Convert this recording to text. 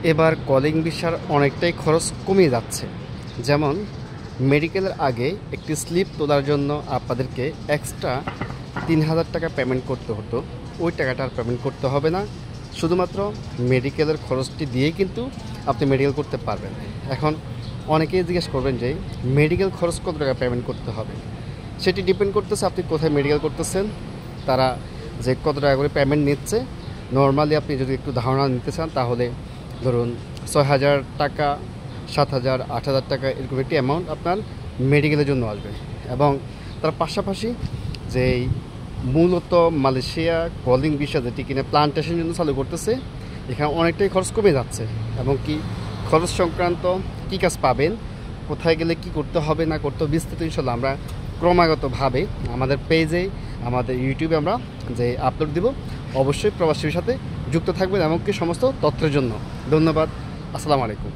এবার কলিং ভিসার অনেকটাই খরচ কমে যাচ্ছে। যেমন মেডিকেলের আগে একটি স্লিপ তোলার জন্য আপনাদেরকে এক্সট্রা ৩,০০০ টাকা পেমেন্ট করতে হতো। ওই টাকাটা আর পেমেন্ট করতে হবে না, শুধুমাত্র মেডিকেলের খরচটি দিয়েই কিন্তু আপনি মেডিকেল করতে পারবেন। এখন অনেকেই জিজ্ঞেস করবেন যে মেডিকেল খরচ কত টাকা পেমেন্ট করতে হবে। সেটি ডিপেন্ড করতেছে আপনি কোথায় মেডিকেল করতেছেন, তারা যে কত টাকা করে পেমেন্ট নিচ্ছে। নর্মালি আপনি যদি একটু ধারণা নিতে চান তাহলে ধরুন ৬,০০০ টাকা, ৭,০০০, ৮,০০০ টাকা এরকম একটি অ্যামাউন্ট আপনার মেডিকেলের জন্য আসবে। এবং তার পাশাপাশি যেই মূলত মালয়েশিয়া কলিং ভিসা যেটি কিনা প্লান্টেশনের জন্য চালু করতেছে, এখানে অনেকটাই খরচ কমে যাচ্ছে। এবং কি খরচ সংক্রান্ত কী কাজ পাবেন, কোথায় গেলে কি করতে হবে না করতে হবে, বিস্তারিত ইনশাল্লাহ আমরা ক্রমাগতভাবে আমাদের পেজে, আমাদের ইউটিউবে আমরা যে আপলোড দিব। অবশ্যই প্রবাসীর সাথে যুক্ত থাকবেন এমনকি সমস্ত তথ্যের জন্য। ধন্যবাদ। আসসালামু আলাইকুম।